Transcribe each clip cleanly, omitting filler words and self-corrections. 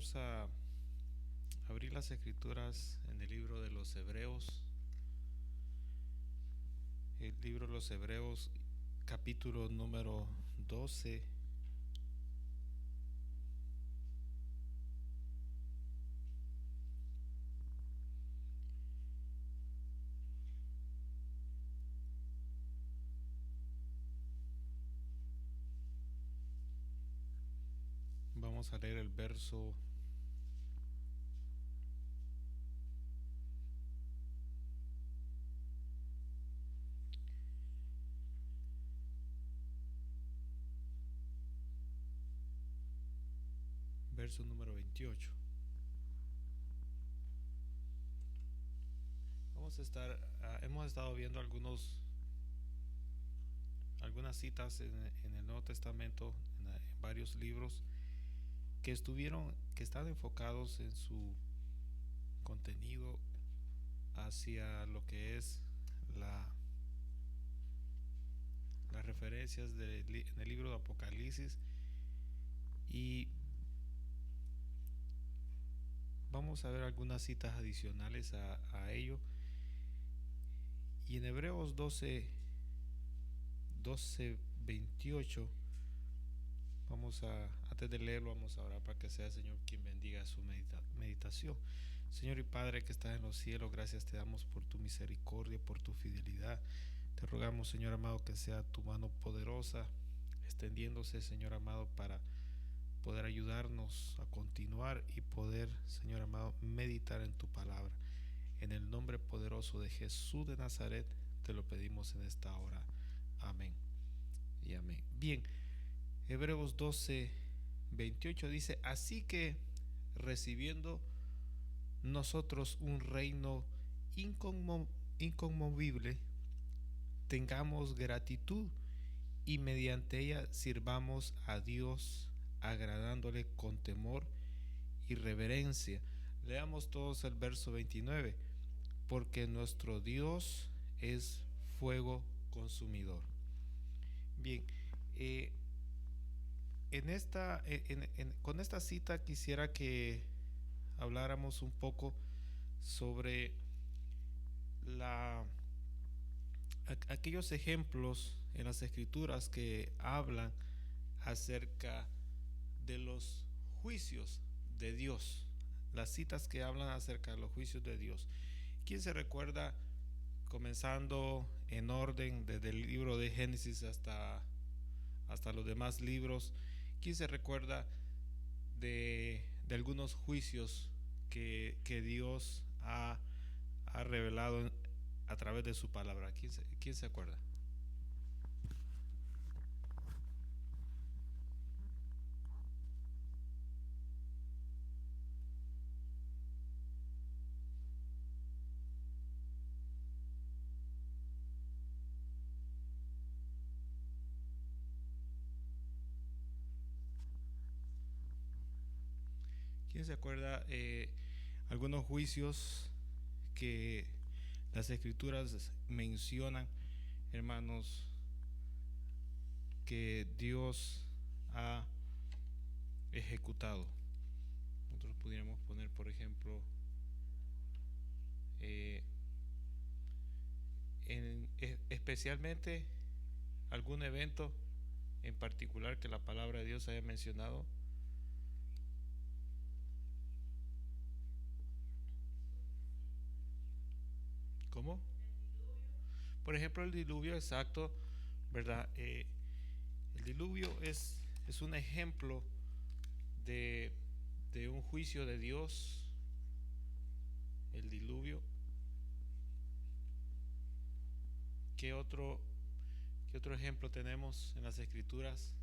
Vamos a abrir las escrituras en el libro de los Hebreos. El libro de los Hebreos, capítulo número 12. Vamos a leer el verso número 28. Hemos estado viendo algunas citas en el Nuevo Testamento, en varios libros que están enfocados en su contenido hacia lo que es las referencias en el libro de Apocalipsis, y vamos a ver algunas citas adicionales a ello. Y en Hebreos 28, antes de leerlo, vamos a orar para que sea el Señor quien bendiga su meditación. Señor y Padre que estás en los cielos, gracias te damos por tu misericordia, por tu fidelidad. Te rogamos, Señor amado, que sea tu mano poderosa extendiéndose, Señor amado, para poder ayudarnos a continuar y poder, Señor amado, meditar en tu palabra. En el nombre poderoso de Jesús de Nazaret te lo pedimos en esta hora. Amén y amén. Bien, Hebreos 12:28 dice: así que recibiendo nosotros un reino inconmovible, tengamos gratitud y mediante ella sirvamos a Dios, agradándole con temor y reverencia. Leamos todos el verso 29. Porque nuestro Dios es fuego consumidor. Bien, con esta cita quisiera que habláramos un poco sobre aquellos ejemplos en las escrituras que hablan acerca de los juicios de Dios, las citas que hablan acerca de los juicios de Dios. ¿Quién se recuerda, comenzando en orden desde el libro de Génesis hasta los demás libros, quién se recuerda de algunos juicios que Dios ha revelado a través de su palabra? ¿Quién se acuerda? ¿Quién se acuerda algunos juicios que las escrituras mencionan, hermanos, que Dios ha ejecutado? Nosotros pudiéramos poner, por ejemplo, especialmente algún evento en particular que la palabra de Dios haya mencionado. ¿Cómo? Por ejemplo, el diluvio, exacto, ¿verdad? El diluvio es un ejemplo de un juicio de Dios. El diluvio. ¿Qué otro ejemplo tenemos en las escrituras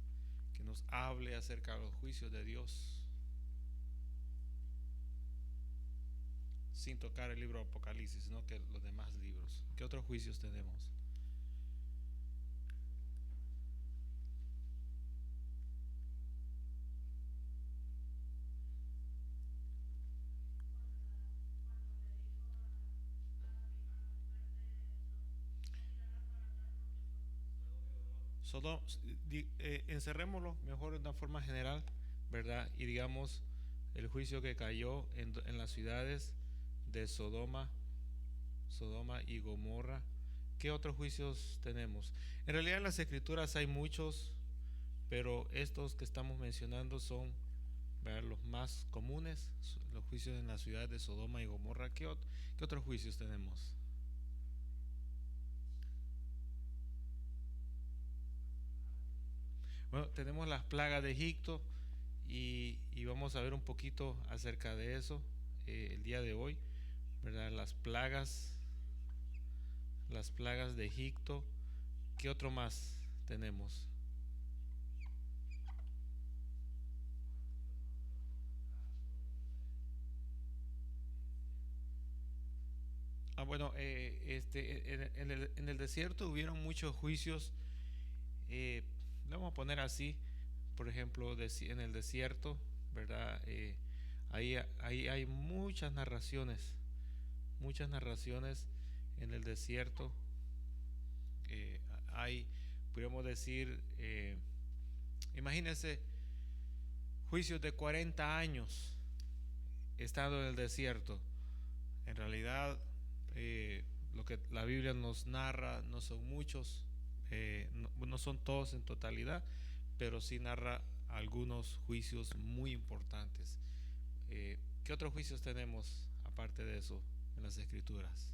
que nos hable acerca de los juicios de Dios, sin tocar el libro de Apocalipsis, sino que los demás libros? ¿Qué otros juicios tenemos? Solo encerrémoslo mejor de una forma general, ¿verdad? Y digamos, el juicio que cayó en las ciudades de Sodoma y Gomorra. ¿Qué otros juicios tenemos? En realidad en las escrituras hay muchos, pero estos que estamos mencionando son, ¿verdad?, los más comunes, los juicios en la ciudad de Sodoma y Gomorra. ¿Qué otros juicios tenemos? Bueno, tenemos las plagas de Egipto y vamos a ver un poquito acerca de eso el día de hoy, ¿verdad? Las plagas de Egipto. ¿Qué otro más tenemos? Bueno, en el desierto hubieron muchos juicios. eh, Vamos a poner así, por ejemplo, en el desierto, ¿verdad? Ahí hay muchas narraciones en el desierto. eh, Hay, podríamos decir, imagínense, juicios de 40 años estando en el desierto. En realidad, lo que la Biblia nos narra no son muchos, no son todos en totalidad, pero sí narra algunos juicios muy importantes. ¿Qué otros juicios tenemos aparte de eso en las escrituras?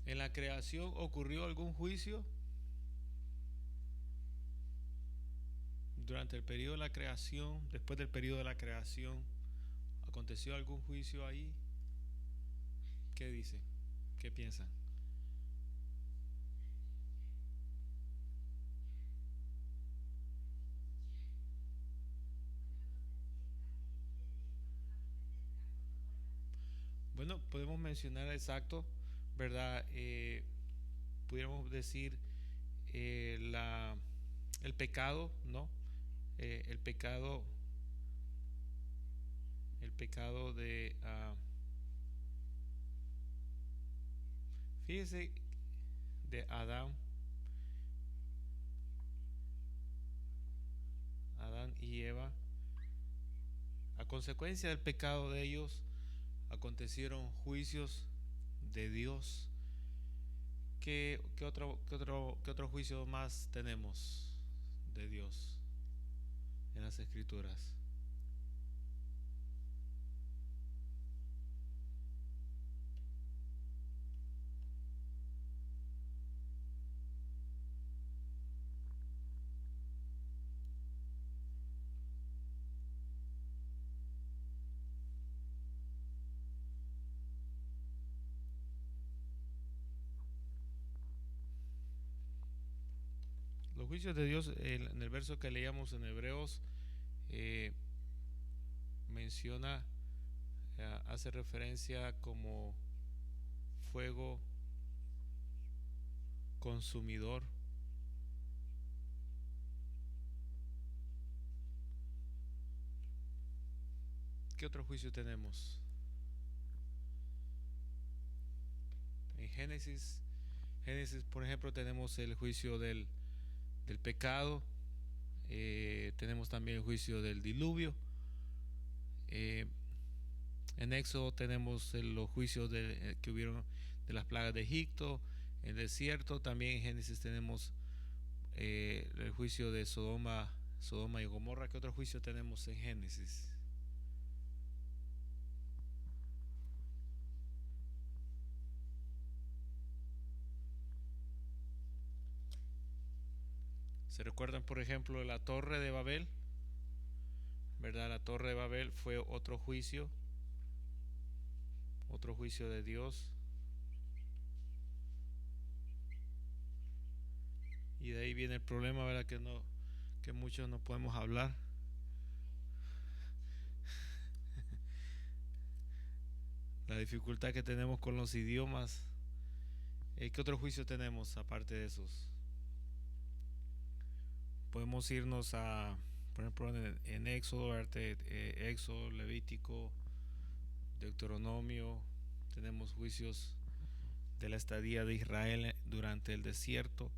¿En la creación ocurrió algún juicio? Durante el periodo de la creación, después del periodo de la creación, ¿aconteció algún juicio ahí? ¿Qué dicen? ¿Qué piensan? Bueno, podemos mencionar exacto, ¿verdad? Pudiéramos decir la, el pecado, ¿no? Eh, el pecado, el pecado de, fíjese, de Adán y Eva. A consecuencia del pecado de ellos, acontecieron juicios de Dios. ¿Qué otro juicio más tenemos de Dios en las escrituras? Los juicios de Dios, en el verso que leíamos en Hebreos, eh, menciona, hace referencia como fuego consumidor. ¿Qué otro juicio tenemos? En Génesis, por ejemplo, tenemos el juicio del pecado, tenemos también el juicio del diluvio. eh, en Éxodo tenemos los juicios que hubieron de las plagas de Egipto, en el desierto. También en Génesis tenemos el juicio de Sodoma y Gomorra. ¿Qué otro juicio tenemos en Génesis? ¿Se recuerdan, por ejemplo, la Torre de Babel? ¿Verdad? La Torre de Babel fue otro juicio de Dios. Y de ahí viene el problema, ¿verdad? Que muchos no podemos hablar. La dificultad que tenemos con los idiomas. ¿Qué otro juicio tenemos aparte de esos? Podemos irnos a, por ejemplo, en Éxodo, Éxodo, Levítico, Deuteronomio, tenemos juicios de la estadía de Israel durante el desierto.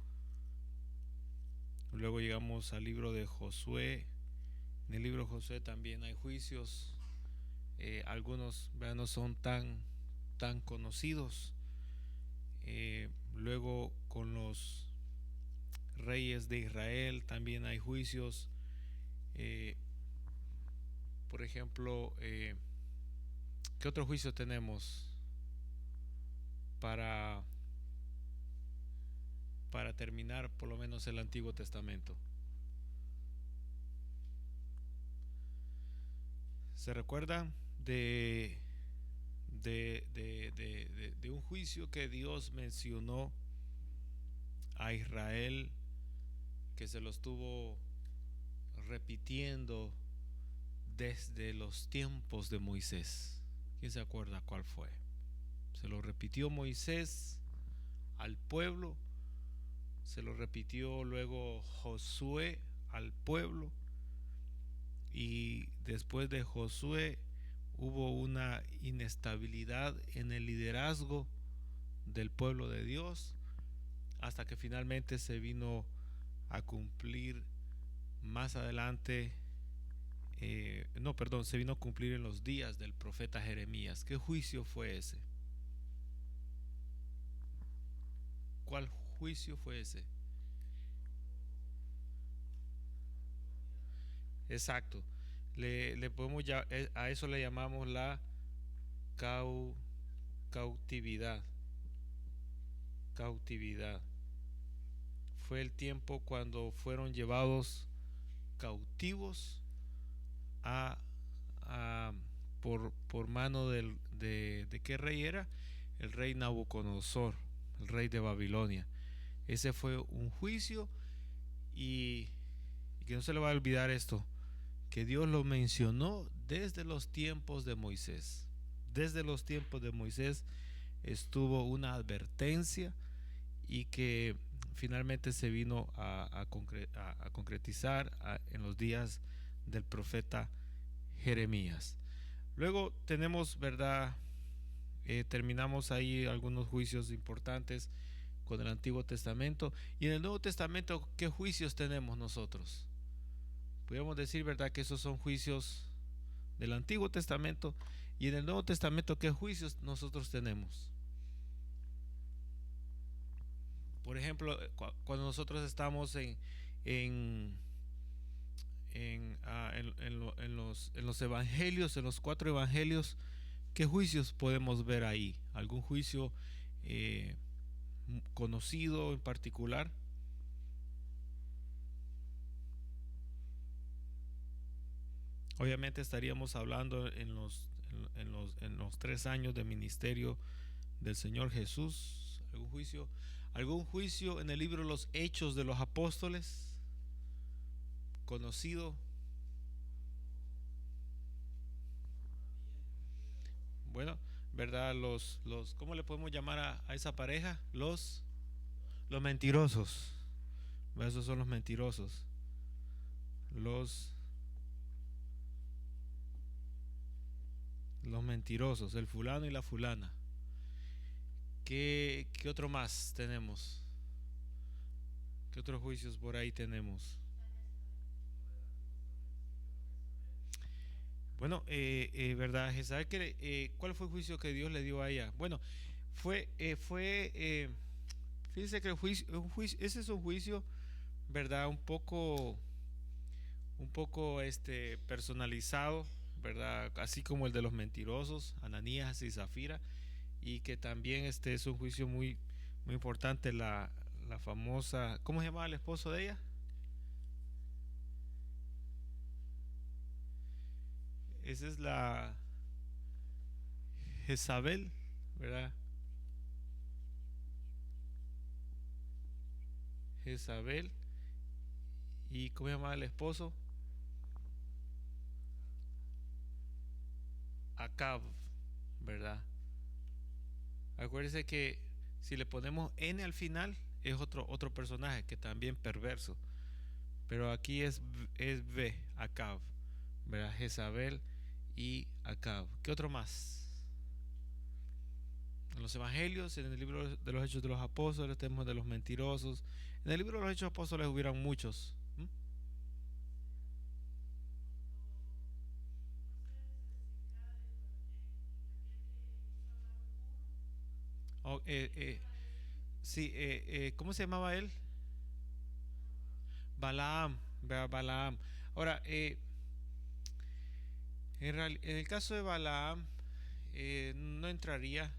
Luego llegamos al libro de Josué. En el libro de Josué también hay juicios. Algunos no son tan conocidos. Luego con los reyes de Israel también hay juicios. Por ejemplo, ¿qué otro juicio tenemos para terminar por lo menos el Antiguo Testamento? ¿Se recuerdan de un juicio que Dios mencionó a Israel, que se lo estuvo repitiendo desde los tiempos de Moisés? ¿Quién se acuerda cuál fue? Se lo repitió Moisés al pueblo, se lo repitió luego Josué al pueblo, y después de Josué hubo una inestabilidad en el liderazgo del pueblo de Dios, hasta que finalmente se vino a cumplir más adelante, se vino a cumplir en los días del profeta Jeremías. ¿Qué juicio fue ese? ¿Cuál juicio fue ese? Exacto. Le podemos a eso le llamamos la cau, cautividad. Cautividad. Fue el tiempo cuando fueron llevados cautivos a, a por mano de qué rey era, el rey Nabucodonosor, el rey de Babilonia. Ese fue un juicio, y que no se le va a olvidar esto, que Dios lo mencionó desde los tiempos de Moisés. Desde los tiempos de Moisés estuvo una advertencia, y que finalmente se vino a concretizar en los días del profeta Jeremías. Luego tenemos, ¿verdad? Terminamos ahí algunos juicios importantes con el Antiguo Testamento. Y en el Nuevo Testamento, ¿qué juicios tenemos nosotros? Podríamos decir, ¿verdad?, que esos son juicios del Antiguo Testamento. Y en el Nuevo Testamento, ¿qué juicios nosotros tenemos? Por ejemplo, cuando nosotros estamos en, en los evangelios, en los 4 evangelios, ¿qué juicios podemos ver ahí? ¿Algún juicio conocido en particular? Obviamente estaríamos hablando en los 3 años de ministerio del Señor Jesús. ¿Algún juicio en el libro de los Hechos de los Apóstoles conocido? Bueno, ¿verdad? ¿Cómo le podemos llamar a esa pareja? Los mentirosos. Esos son los mentirosos. Los mentirosos, el fulano y la fulana. ¿Qué otro más tenemos? ¿Qué otros juicios por ahí tenemos? Bueno, ¿verdad? ¿Sabe cuál fue el juicio que Dios le dio a ella? Bueno, fíjese que ese es un juicio, ¿verdad? Un poco personalizado, ¿verdad? Así como el de los mentirosos, Ananías y Zafira, y que también es un juicio muy, muy importante, la famosa, ¿cómo se llamaba el esposo de ella? Esa es la Jezabel, ¿verdad? Jezabel. ¿Y cómo se llamaba el esposo? Acab, ¿verdad? Acuérdese que si le ponemos N al final, es otro personaje que también perverso. pero aquí es B, Acab, ¿verdad? Jezabel y Acab. ¿Qué otro más? En los evangelios, en el libro de los Hechos de los Apóstoles, tenemos de los mentirosos. En el libro de los Hechos de los Apóstoles hubieran muchos. ¿Mm? Oh, sí, ¿cómo se llamaba él? Balaam, ¿verdad? Balaam. Ahora, en el caso de Balaam, no entraría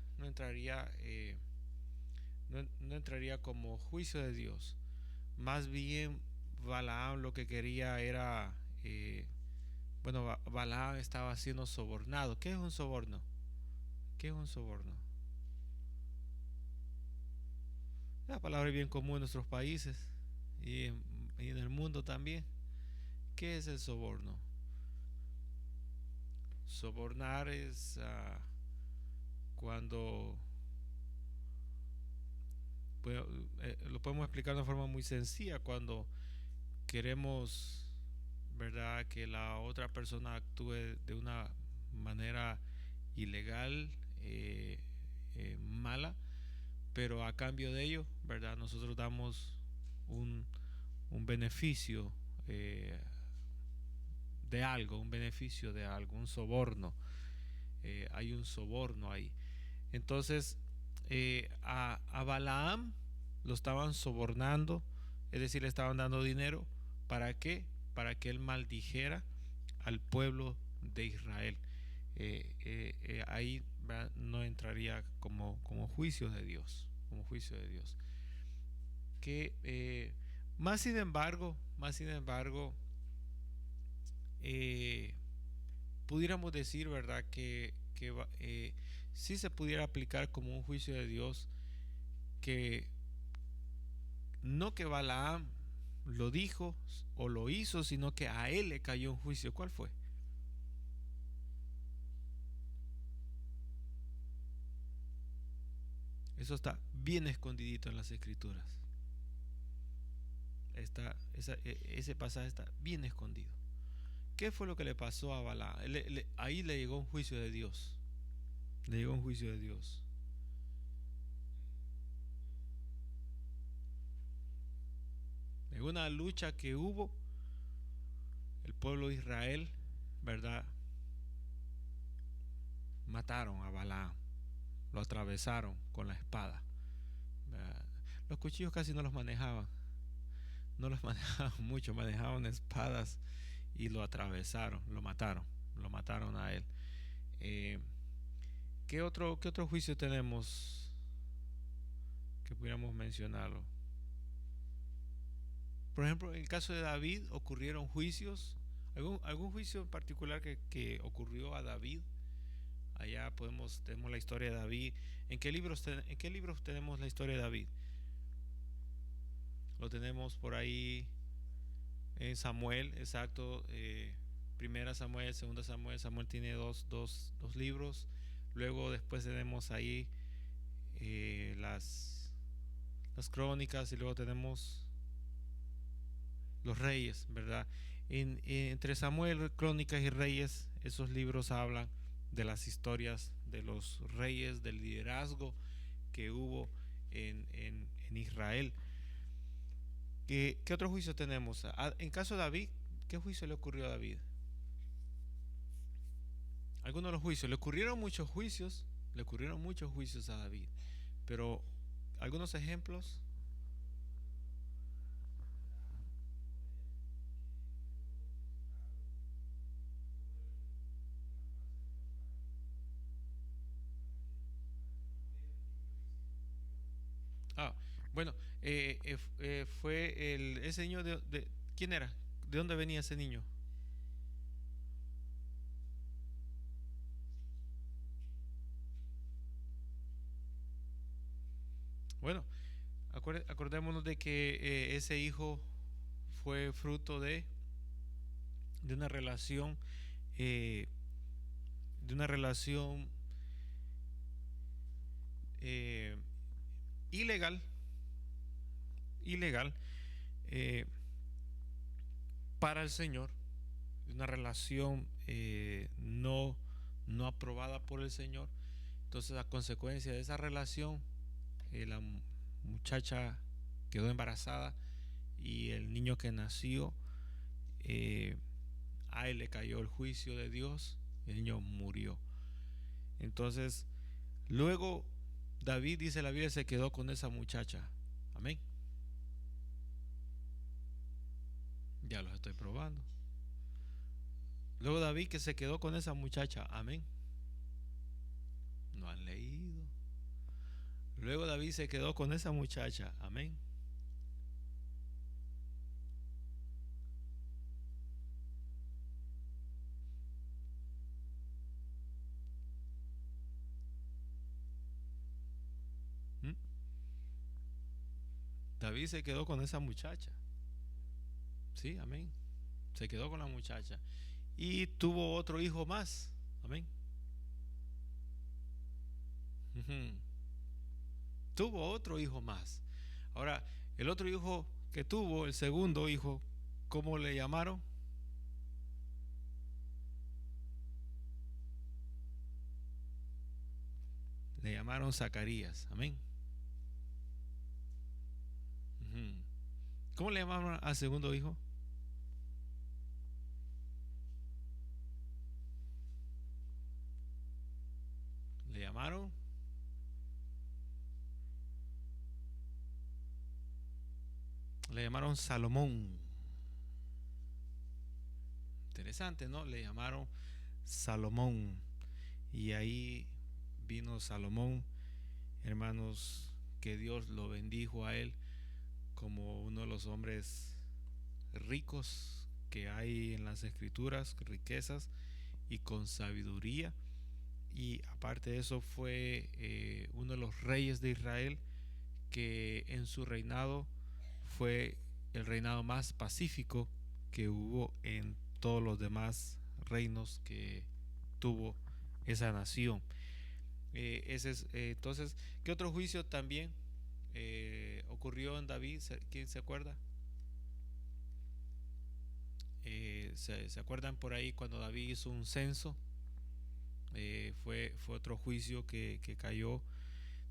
como juicio de Dios. Más bien, Balaam lo que quería era, bueno, Balaam estaba siendo sobornado. ¿Qué es un soborno? ¿Qué es un soborno? La palabra es bien común en nuestros países y en el mundo también. ¿Qué es el soborno? Sobornar es cuando bueno, lo podemos explicar de una forma muy sencilla cuando queremos, ¿verdad?, que la otra persona actúe de una manera ilegal, mala, pero a cambio de ello, ¿verdad?, nosotros damos un, un beneficio de algo, un beneficio de algo, un soborno. Hay un soborno ahí. Entonces, a Balaam lo estaban sobornando, es decir, le estaban dando dinero. ¿Para qué? Para que él maldijera al pueblo de Israel. Ahí no entraría como juicio de Dios, como juicio de Dios. Que más sin embargo, eh, pudiéramos decir, ¿verdad?, que sí se pudiera aplicar como un juicio de Dios, que no que Balaam lo dijo o lo hizo, sino que a él le cayó un juicio. ¿Cuál fue? Eso está bien escondidito en las escrituras. Ese pasaje está bien escondido. ¿Qué fue lo que le pasó a Balaam? Ahí le llegó un juicio de Dios. Le llegó un juicio de Dios. En una lucha que hubo, el pueblo de Israel, ¿verdad?, mataron a Balaam, lo atravesaron con la espada, ¿verdad? Los cuchillos casi no los manejaban, no los manejaban mucho, manejaban espadas y lo atravesaron, lo mataron a él. Eh, ¿Qué otro juicio tenemos que pudiéramos mencionarlo? Por ejemplo, en el caso de David ocurrieron juicios, algún juicio en particular que ocurrió a David. Allá tenemos la historia de David. ¿En qué libros tenemos la historia de David? Lo tenemos por ahí en Samuel, exacto. Primera Samuel, segunda Samuel. Samuel tiene dos libros. Luego después tenemos ahí las crónicas y luego tenemos los reyes, ¿verdad? Entre Samuel, crónicas y reyes, esos libros hablan de las historias de los reyes, del liderazgo que hubo en Israel. ¿Qué otro juicio tenemos? En caso de David, ¿qué juicio le ocurrió a David? Algunos de los juicios, le ocurrieron muchos juicios a David, pero algunos ejemplos. Ah, bueno, fue ese niño ¿quién era? ¿De dónde venía ese niño? Bueno, acordémonos de que ese hijo fue fruto de una relación, eh, de una relación eh, ilegal, ilegal, eh, para el Señor, una relación no aprobada por el Señor. Entonces, a consecuencia de esa relación, la muchacha quedó embarazada y el niño que nació, a él le cayó el juicio de Dios, el niño murió. Entonces, luego David, dice la Biblia, se quedó con esa muchacha. Amén. Ya los estoy probando. Luego David, que se quedó con esa muchacha. Amén. No han leído. Luego David se quedó con esa muchacha. Amén. ¿Mm? David se quedó con esa muchacha. Sí, amén. Se quedó con la muchacha. Y tuvo otro hijo más. Amén. Ujú. Tuvo otro hijo más. Ahora, el otro hijo que tuvo, el segundo hijo, ¿cómo le llamaron? Le llamaron Zacarías. Amén. Ujú. ¿Cómo le llamaron al segundo hijo? Le llamaron Salomón. Interesante, ¿no? Le llamaron Salomón. Y ahí vino Salomón, hermanos, que Dios lo bendijo a él como uno de los hombres ricos que hay en las escrituras, riquezas y con sabiduría. Y aparte de eso fue uno de los reyes de Israel que en su reinado fue el reinado más pacífico que hubo en todos los demás reinos que tuvo esa nación. Ese es, entonces, ¿qué otro juicio también ocurrió en David? ¿Quién se acuerda? ¿Se acuerdan por ahí cuando David hizo un censo? Fue otro juicio que cayó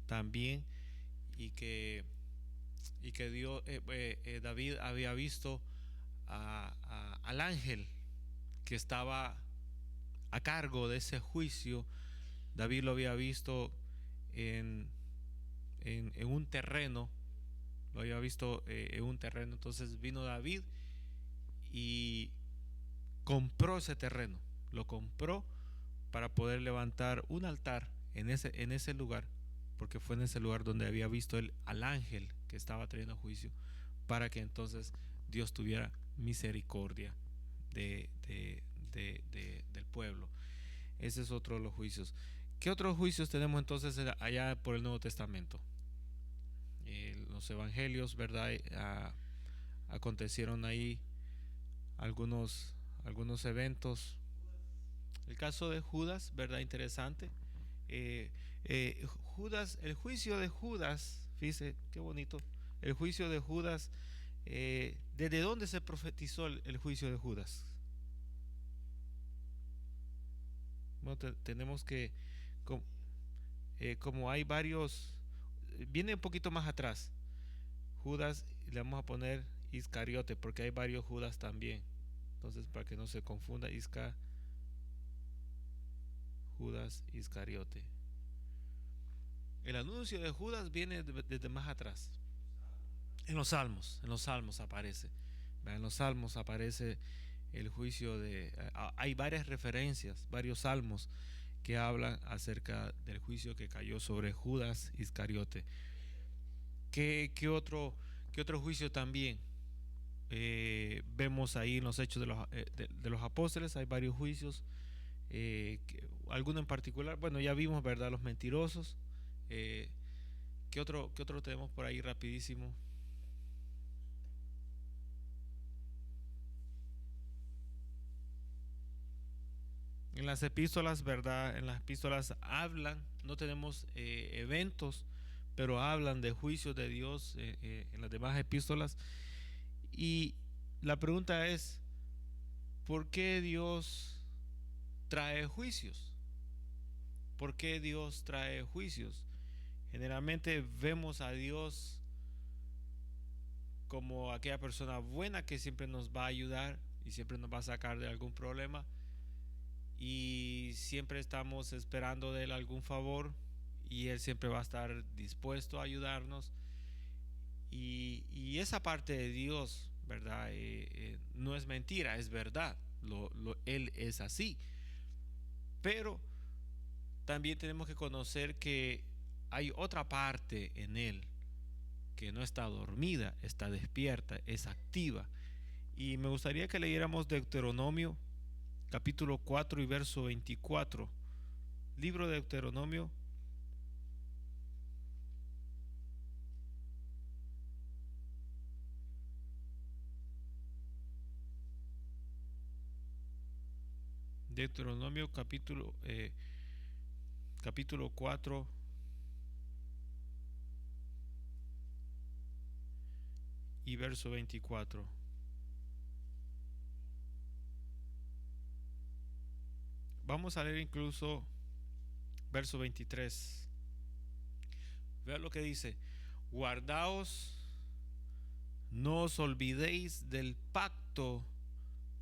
también y que David había visto al ángel que estaba a cargo de ese juicio. David lo había visto en, en un terreno, lo había visto en un terreno. Entonces vino David y compró ese terreno, lo compró para poder levantar un altar en ese lugar, porque fue en ese lugar donde había visto él al ángel que estaba trayendo juicio, para que entonces Dios tuviera misericordia del pueblo. Ese es otro de los juicios. ¿Qué otros juicios tenemos entonces allá por el Nuevo Testamento? Los evangelios, ¿verdad? Acontecieron ahí algunos eventos. El caso de Judas, ¿verdad? Interesante. Eh, Judas, el juicio de Judas, fíjese, qué bonito. El juicio de Judas, ¿desde dónde se profetizó el juicio de Judas? Bueno, tenemos que, como, como hay varios, viene un poquito más atrás. Judas, le vamos a poner Iscariote, porque hay varios Judas también. Entonces, para que no se confunda, Judas Iscariote. El anuncio de Judas viene desde más atrás. En los salmos aparece. En los salmos aparece el juicio de... Hay varias referencias, varios salmos que hablan acerca del juicio que cayó sobre Judas Iscariote. ¿Qué otro juicio también? Vemos ahí en los hechos de los apóstoles, hay varios juicios. Alguno en particular, bueno, ya vimos, ¿verdad? Los mentirosos. Eh, qué otro tenemos por ahí rapidísimo? En las epístolas, ¿verdad? En las epístolas hablan, no tenemos eventos, pero hablan de juicios de Dios en las demás epístolas. Y la pregunta es, ¿por qué Dios trae juicios? ¿Por qué Dios trae juicios? Generalmente vemos a Dios como aquella persona buena que siempre nos va a ayudar y siempre nos va a sacar de algún problema, y siempre estamos esperando de él algún favor y él siempre va a estar dispuesto a ayudarnos, y esa parte de Dios, ¿verdad? No es mentira, es verdad, él es así, pero también tenemos que conocer que hay otra parte en él que no está dormida, está despierta, es activa. Y me gustaría que leyéramos Deuteronomio capítulo 4 y verso 24. Libro de Deuteronomio capítulo 4 y verso 24. Vamos a leer incluso verso 23. Vean lo que dice: guardaos, no os olvidéis del pacto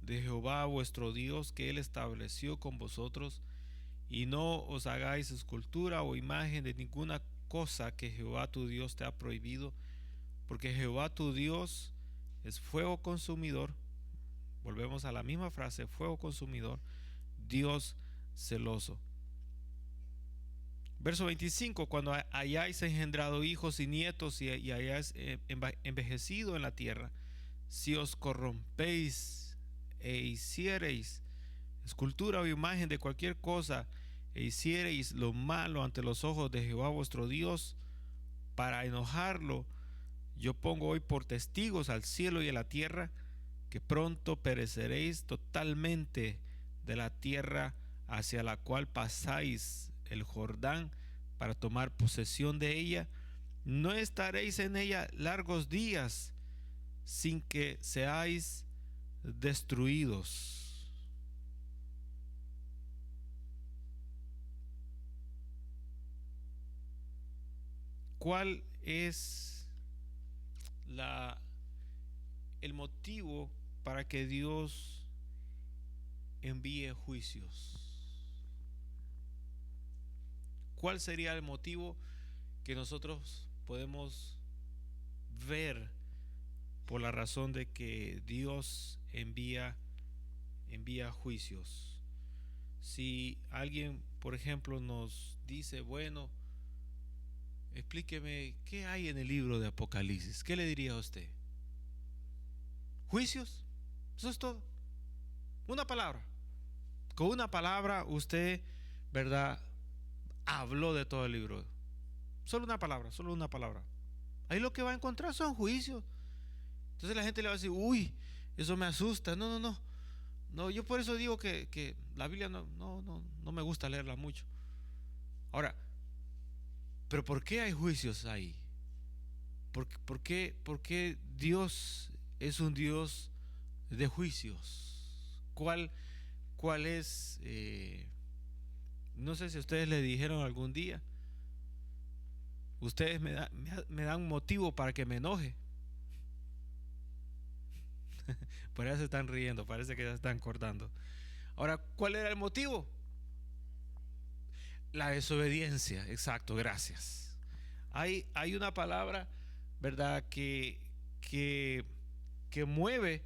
de Jehová vuestro Dios que él estableció con vosotros, y no os hagáis escultura o imagen de ninguna cosa que Jehová tu Dios te ha prohibido, porque Jehová tu Dios es fuego consumidor. Volvemos a la misma frase: fuego consumidor, Dios celoso. Verso 25: cuando hayáis engendrado hijos y nietos y hayáis envejecido en la tierra, si os corrompéis e hiciereis escultura o imagen de cualquier cosa, e hiciereis lo malo ante los ojos de Jehová vuestro Dios, para enojarlo, yo pongo hoy por testigos al cielo y a la tierra, que pronto pereceréis totalmente de la tierra hacia la cual pasáis el Jordán para tomar posesión de ella. No estaréis en ella largos días sin que seáis destruidos. ¿Cuál es el motivo para que Dios envíe juicios? ¿Cuál sería el motivo que nosotros podemos ver por la razón de que Dios envía juicios? Si alguien, por ejemplo, nos dice, bueno, explíqueme qué hay en el libro de Apocalipsis, ¿qué le diría a usted? ¿Juicios? Eso es todo. Una palabra. Con una palabra usted, ¿verdad?, habló de todo el libro. Solo una palabra, solo una palabra. Ahí lo que va a encontrar son juicios. Entonces la gente le va a decir, uy, eso me asusta. No, no, no. No, yo por eso digo que la Biblia no me gusta leerla mucho. Ahora, ¿pero por qué hay juicios ahí? ¿Por qué Dios es un Dios de juicios? ¿Cuál es? No sé si ustedes le dijeron algún día, ustedes me dan motivo para que me enoje. Por eso se están riendo, parece que ya se están acordando. Ahora, ¿cuál era el motivo? La desobediencia, exacto, gracias. Hay una palabra, ¿verdad?, que mueve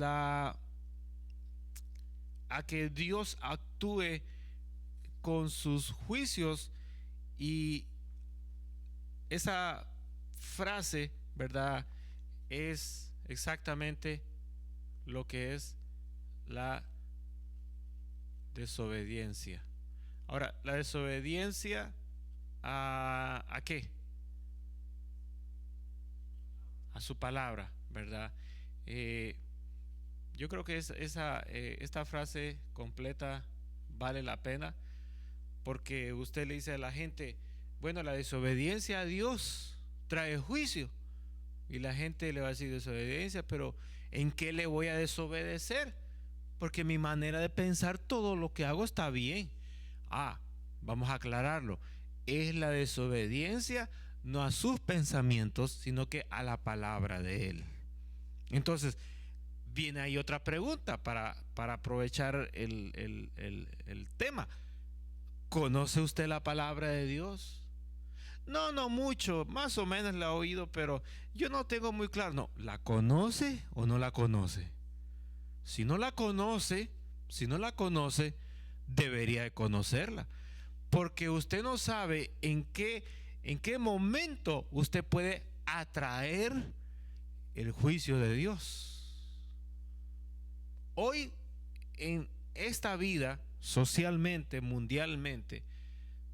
a que Dios actúe con sus juicios, y esa frase, ¿verdad?, es exactamente lo que es la desobediencia. Ahora, la desobediencia ¿a qué? A su palabra, ¿verdad? Yo creo que esta frase completa vale la pena, porque usted le dice a la gente, bueno, la desobediencia a Dios trae juicio, y la gente le va a decir desobediencia, pero ¿En qué le voy a desobedecer? Porque mi manera de pensar, todo lo que hago está bien. Vamos a aclararlo. Es la desobediencia no a sus pensamientos, sino que a la palabra de Él. Entonces, viene ahí otra pregunta para aprovechar el tema. ¿Conoce usted la palabra de Dios? No, no mucho, más o menos la he oído, pero yo no tengo muy claro. No, ¿la conoce o no la conoce? Si no la conoce, debería de conocerla. Porque usted no sabe en qué momento usted puede atraer el juicio de Dios. Hoy, en esta vida, socialmente, mundialmente,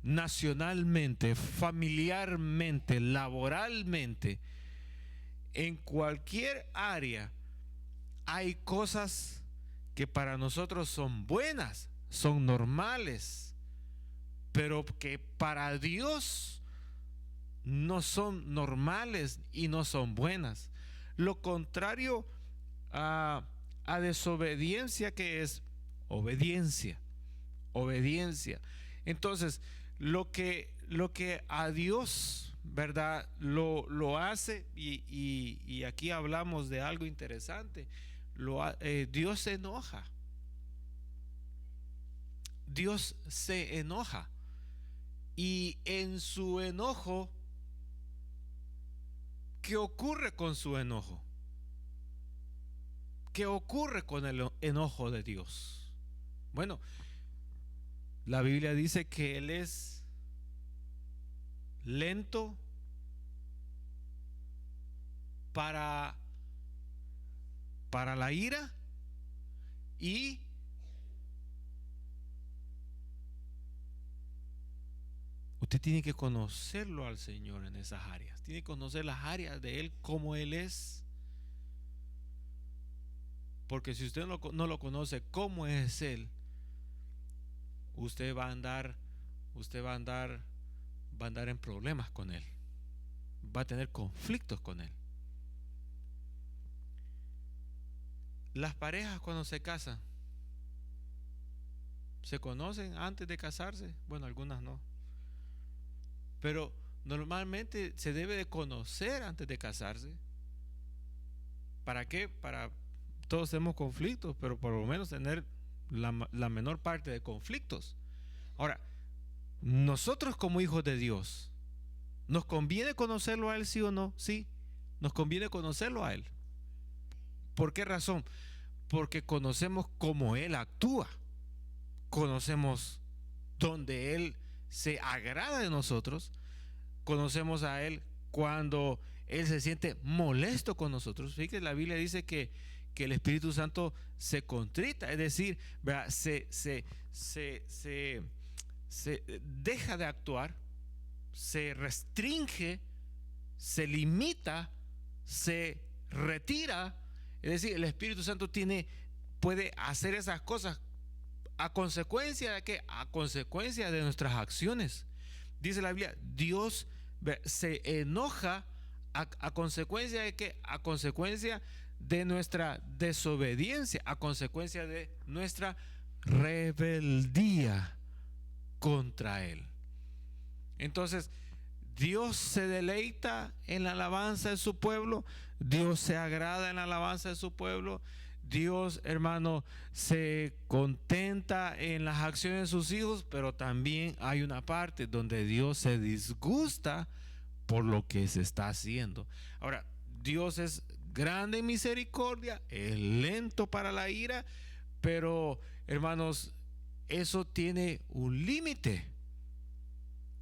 nacionalmente, familiarmente, laboralmente, en cualquier área, hay cosas que para nosotros son buenas, son normales, pero que para Dios no son normales y no son buenas. Lo contrario a desobediencia, que es obediencia. Obediencia. Entonces, lo que a Dios, ¿verdad? Lo hace, y aquí hablamos de algo interesante. Dios se enoja. Dios se enoja. Y en su enojo, ¿qué ocurre con su enojo? ¿Qué ocurre con el enojo de Dios? Bueno, la Biblia dice que Él es lento para la ira y usted tiene que conocerlo al Señor en esas áreas. Tiene que conocer las áreas de Él, como Él es. Porque si usted no lo conoce cómo es Él, usted va a andar en problemas con Él. Va a tener conflictos con Él. Las parejas, cuando se casan, ¿se conocen antes de casarse? Bueno, algunas no. Pero normalmente se debe de conocer antes de casarse. ¿Para qué? Todos tenemos conflictos, pero por lo menos tener la menor parte de conflictos. Ahora, nosotros como hijos de Dios, ¿nos conviene conocerlo a Él, sí o no? Sí, nos conviene conocerlo a Él. ¿Por qué razón? Porque conocemos cómo Él actúa. Conocemos dónde Él se agrada de nosotros. Conocemos a Él cuando Él se siente molesto con nosotros. Fíjate, la Biblia dice que el Espíritu Santo se contrita, es decir, ¿verdad? Se deja de actuar, se restringe, se limita, se retira. Es decir, el Espíritu Santo puede hacer esas cosas a consecuencia de ¿qué? A consecuencia de nuestras acciones. Dice la Biblia, Dios se enoja a consecuencia de ¿qué? A consecuencia de nuestra desobediencia, a consecuencia de nuestra rebeldía contra Él. Entonces, Dios se deleita en la alabanza de su pueblo. Dios se agrada en la alabanza de su pueblo. Dios, hermano, se contenta en las acciones de sus hijos, pero también hay una parte donde Dios se disgusta por lo que se está haciendo. Ahora, Dios es grande en misericordia, es lento para la ira, pero, hermanos, eso tiene un límite.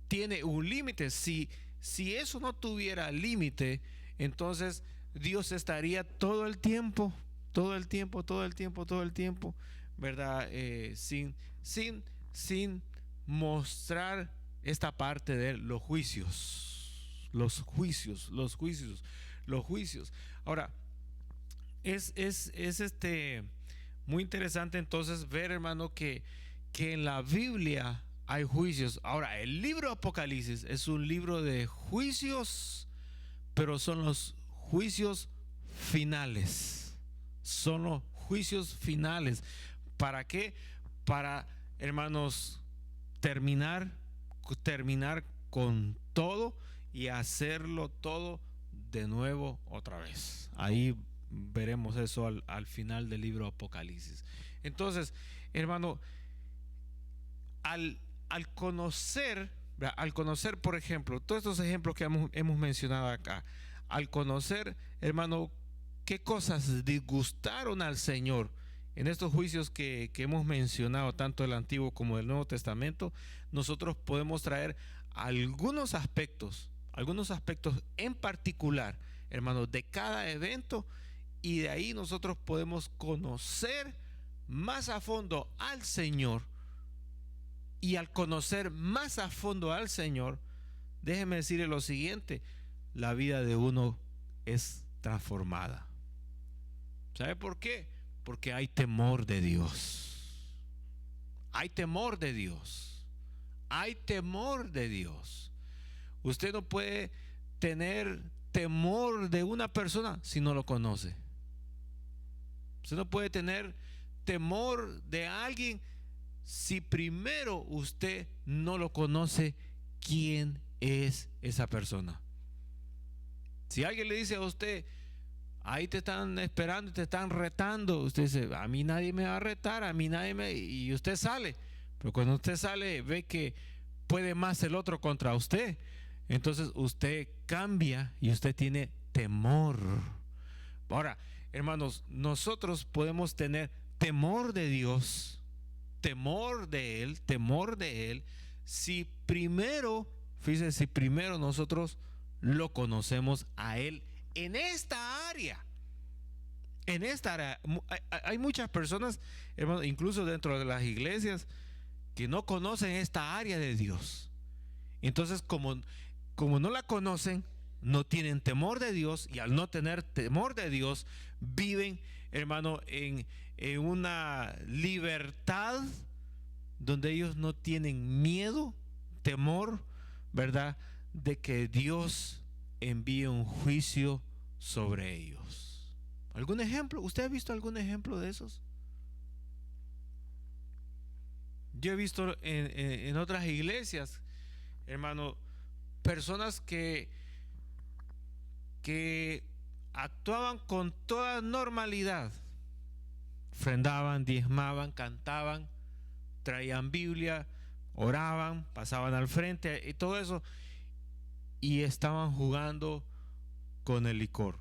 Tiene un límite. Si eso no tuviera límite, entonces Dios estaría todo el tiempo, ¿verdad? Sin mostrar esta parte de los juicios. Ahora, es muy interesante entonces ver, hermano, que en la Biblia hay juicios. Ahora, el libro de Apocalipsis es un libro de juicios, pero son los juicios finales. Son los juicios finales. ¿Para qué? Para, hermanos, terminar con todo y hacerlo todo de nuevo otra vez. Ahí veremos eso al final del libro Apocalipsis. Entonces, hermano, al conocer, por ejemplo, todos estos ejemplos que hemos mencionado acá, al conocer, hermano, qué cosas disgustaron al Señor en estos juicios que hemos mencionado, tanto del Antiguo como del Nuevo Testamento, nosotros podemos traer algunos aspectos en particular, hermanos, de cada evento, y de ahí nosotros podemos conocer más a fondo al Señor. Y al conocer más a fondo al Señor, déjeme decirle lo siguiente: la vida de uno es transformada. ¿Sabe por qué? Porque hay temor de Dios. Hay temor de Dios. Hay temor de Dios. Usted no puede tener temor de una persona si no lo conoce. Usted no puede tener temor de alguien si primero usted no lo conoce, quién es esa persona. Si alguien le dice a usted, ahí te están esperando, te están retando, usted dice, a mí nadie me va a retar, a mí nadie me... Y usted sale, pero cuando usted sale ve que puede más el otro contra usted, entonces usted cambia y usted tiene temor. Ahora, hermanos, nosotros podemos tener temor de Dios, temor de Él, si primero, fíjense, si primero nosotros lo conocemos a Él en esta área. En esta área hay muchas personas, hermano, incluso dentro de las iglesias, que no conocen esta área de Dios. Entonces, como no la conocen, no tienen temor de Dios, y al no tener temor de Dios, viven, hermano, en una libertad donde ellos no tienen miedo, temor, ¿verdad?, de que Dios envíe un juicio sobre ellos. ¿Algún ejemplo? ¿Usted ha visto algún ejemplo de esos? Yo he visto en otras iglesias, hermano, personas que actuaban con toda normalidad, ofrendaban, diezmaban, cantaban, traían Biblia, oraban, pasaban al frente y todo eso, y estaban jugando con el licor,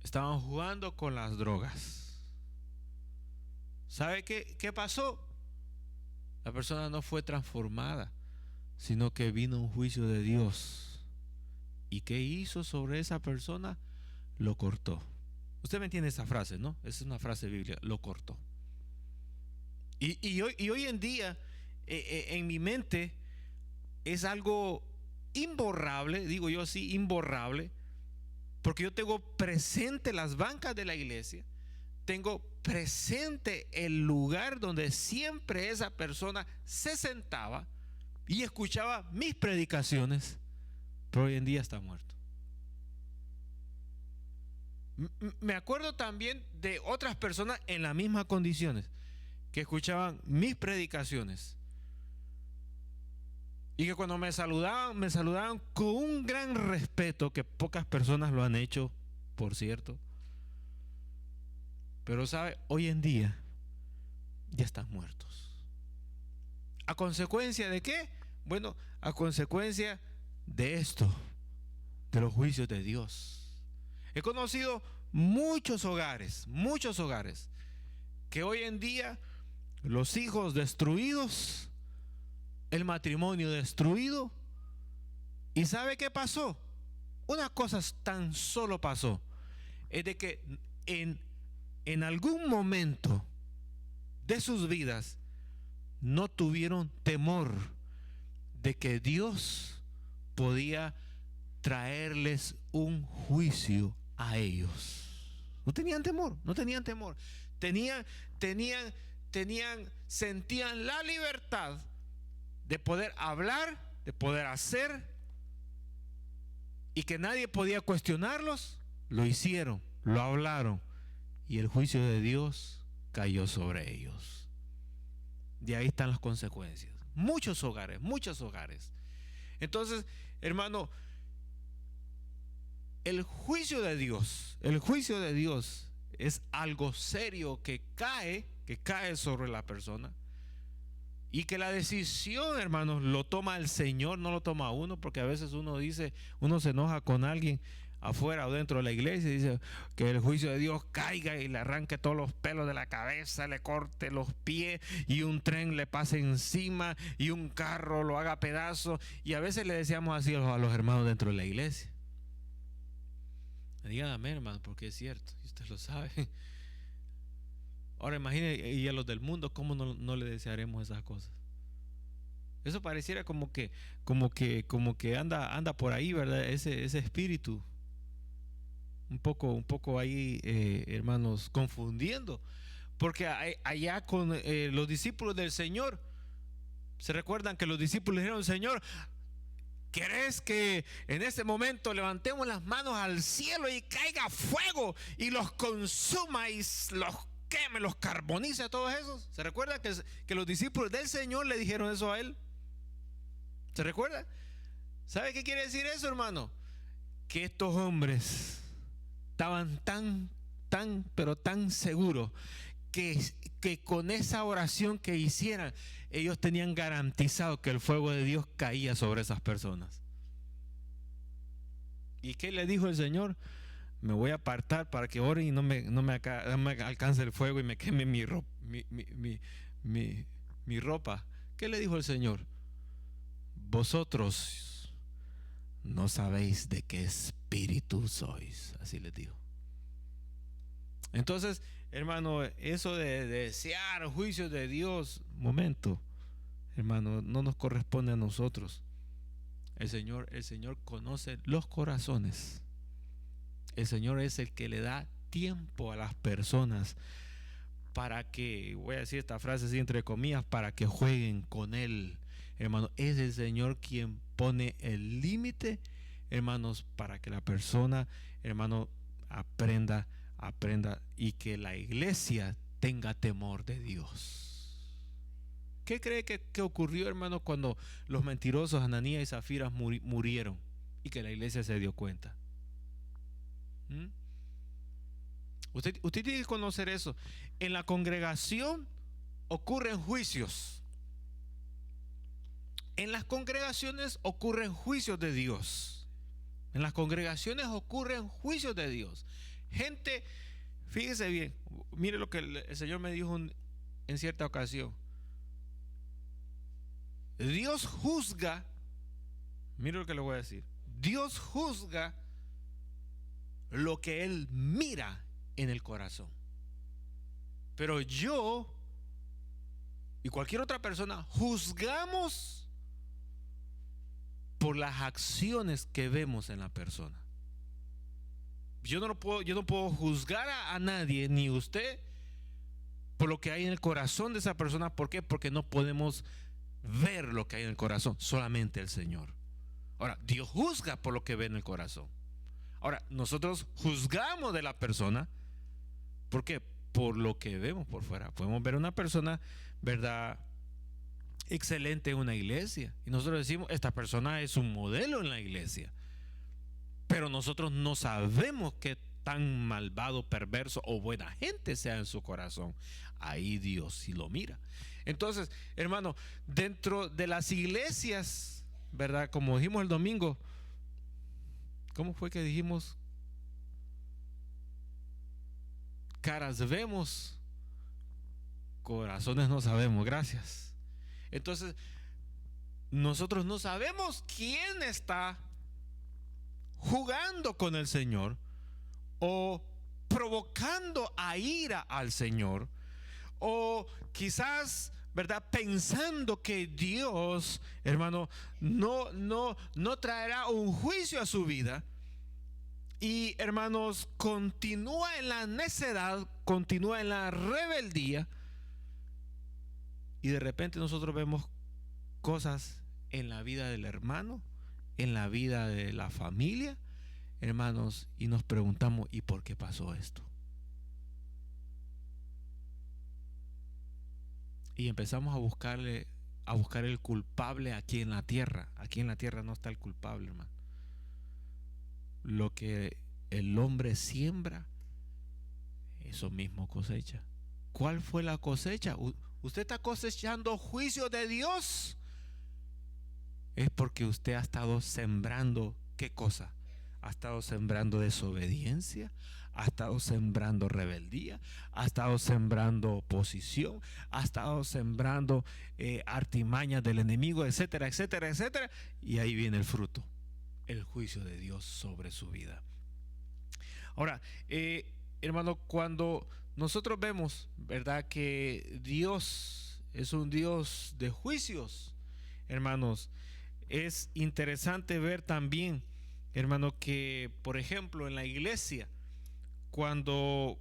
estaban jugando con las drogas. ¿Sabe qué pasó? La persona no fue transformada, sino que vino un juicio de Dios. ¿Y qué hizo sobre esa persona? Lo cortó. Usted me entiende esa frase, ¿no? Es una frase bíblica, lo cortó. Y hoy en día, en mi mente, es algo imborrable, digo yo así, imborrable, porque yo tengo presente las bancas de la iglesia, tengo presente el lugar donde siempre esa persona se sentaba y escuchaba mis predicaciones, pero hoy en día está muerto. Me acuerdo también de otras personas en las mismas condiciones que escuchaban mis predicaciones y que cuando me saludaban con un gran respeto, que pocas personas lo han hecho, por cierto. Pero sabe, hoy en día ya están muertos. ¿A consecuencia de qué? Bueno, a consecuencia de esto, de los juicios de Dios. He conocido muchos hogares que hoy en día los hijos destruidos, el matrimonio destruido. ¿Y sabe qué pasó? Una cosa tan solo pasó, es de que en algún momento de sus vidas no tuvieron temor de que Dios podía traerles un juicio a ellos. No tenían temor. Sentían la libertad de poder hablar, de poder hacer, y que nadie podía cuestionarlos. Lo hicieron, lo hablaron, y el juicio de Dios cayó sobre ellos. De ahí están las consecuencias. Muchos hogares, muchos hogares. Entonces, hermano, el juicio de Dios es algo serio que cae sobre la persona. Y que la decisión, hermanos, lo toma el Señor, no lo toma uno, porque a veces uno se enoja con alguien afuera o dentro de la iglesia y dice que el juicio de Dios caiga y le arranque todos los pelos de la cabeza, le corte los pies y un tren le pase encima y un carro lo haga pedazos. Y a veces le decíamos así a los hermanos dentro de la iglesia. Dígame, hermano, porque es cierto, y usted lo sabe. Ahora imagine, y a los del mundo, ¿cómo no le desearemos esas cosas? Eso pareciera como que anda por ahí, ¿verdad? Ese espíritu. Un poco ahí, hermanos, confundiendo. Porque allá con los discípulos del Señor, ¿se recuerdan que los discípulos dijeron, Señor, ¿querés que en este momento levantemos las manos al cielo y caiga fuego y los consuma y los queme, los carbonice a todos esos? ¿Se recuerda que los discípulos del Señor le dijeron eso a él? ¿Se recuerda? ¿Sabe qué quiere decir eso, hermano? Que estos hombres estaban pero tan seguros que con esa oración que hicieran, ellos tenían garantizado que el fuego de Dios caía sobre esas personas. ¿Y qué le dijo el Señor? Me voy a apartar para que oren y no me alcance el fuego y me queme mi ropa. ¿Qué le dijo el Señor? Vosotros no sabéis de qué espíritu sois. Así les dijo. Entonces, hermano, eso de desear juicios de Dios, momento, hermano, no nos corresponde a nosotros. El Señor conoce los corazones. El Señor es el que le da tiempo a las personas para que, voy a decir esta frase así entre comillas, para que jueguen con Él. Hermano, es el Señor quien pone el límite, hermanos, para que la persona, hermano, aprenda y que la iglesia tenga temor de Dios. ¿Qué cree que ocurrió, hermano, cuando los mentirosos Ananías y Zafiras murieron y que la iglesia se dio cuenta? Usted tiene que conocer eso. En la congregación ocurren juicios. En las congregaciones ocurren juicios de Dios. En las congregaciones ocurren juicios de Dios. Gente, fíjese bien, mire lo que el Señor me dijo en cierta ocasión. Dios juzga, mire lo que le voy a decir. Dios juzga lo que Él mira en el corazón. Pero yo y cualquier otra persona juzgamos por las acciones que vemos en la persona. Yo no puedo juzgar a nadie, ni usted, por lo que hay en el corazón de esa persona. ¿Por qué? Porque no podemos ver lo que hay en el corazón, solamente el Señor. Ahora, Dios juzga por lo que ve en el corazón. Ahora, nosotros juzgamos de la persona. ¿Por qué? Por lo que vemos por fuera. Podemos ver una persona, ¿verdad?, excelente en una iglesia, y nosotros decimos, esta persona es un modelo en la iglesia. Pero nosotros no sabemos qué tan malvado, perverso o buena gente sea en su corazón. Ahí Dios sí lo mira. Entonces, hermano, dentro de las iglesias, ¿verdad?, como dijimos el domingo, ¿cómo fue que dijimos? Caras vemos, corazones no sabemos. Gracias. Entonces, nosotros no sabemos quién está jugando con el Señor o provocando a ira al Señor, o quizás, ¿verdad?, pensando que Dios, hermano, no traerá un juicio a su vida. Y, hermanos, continúa en la necedad, continúa en la rebeldía, y de repente nosotros vemos cosas en la vida del hermano, en la vida de la familia, hermanos, y nos preguntamos, ¿y por qué pasó esto? y empezamos a buscar el culpable aquí en la tierra. Aquí en la tierra no está el culpable, hermano. Lo que el hombre siembra, eso mismo cosecha. ¿Cuál fue la cosecha? Usted está cosechando juicio de Dios. Es porque usted ha estado sembrando, ¿qué cosa? Ha estado sembrando desobediencia, ha estado sembrando rebeldía, ha estado sembrando oposición, ha estado sembrando artimañas del enemigo, etcétera, etcétera, etcétera. Y ahí viene el fruto, el juicio de Dios sobre su vida. Ahora, hermano, cuando nosotros vemos, ¿verdad?, que Dios es un Dios de juicios, hermanos, es interesante ver también, hermano, que por ejemplo en la iglesia, cuando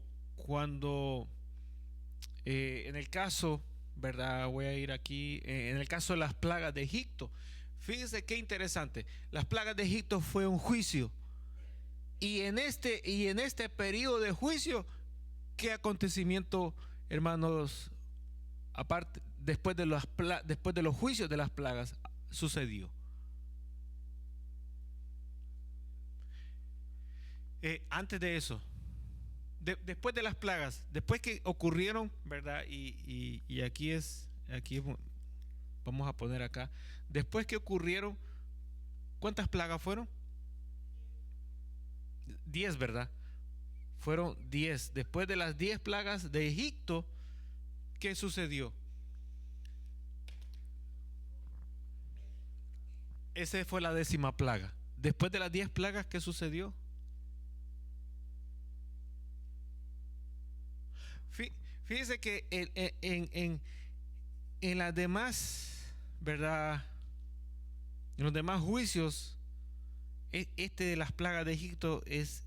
en el caso, ¿verdad? Voy a ir aquí, en el caso de las plagas de Egipto, fíjense qué interesante, las plagas de Egipto fue un juicio, y en este periodo de juicio, ¿qué acontecimiento, hermanos, aparte, después de los juicios de las plagas, sucedió? Antes de eso, después de las plagas, después que ocurrieron, ¿verdad? Y aquí vamos a poner acá, después que ocurrieron, ¿cuántas plagas fueron? 10, ¿verdad? Fueron 10. Después de las 10 plagas de Egipto, ¿qué sucedió? Esa fue la 10ª plaga. Después de las 10 plagas, ¿qué sucedió? Fíjense que en las demás, ¿verdad? En los demás juicios, este de las plagas de Egipto es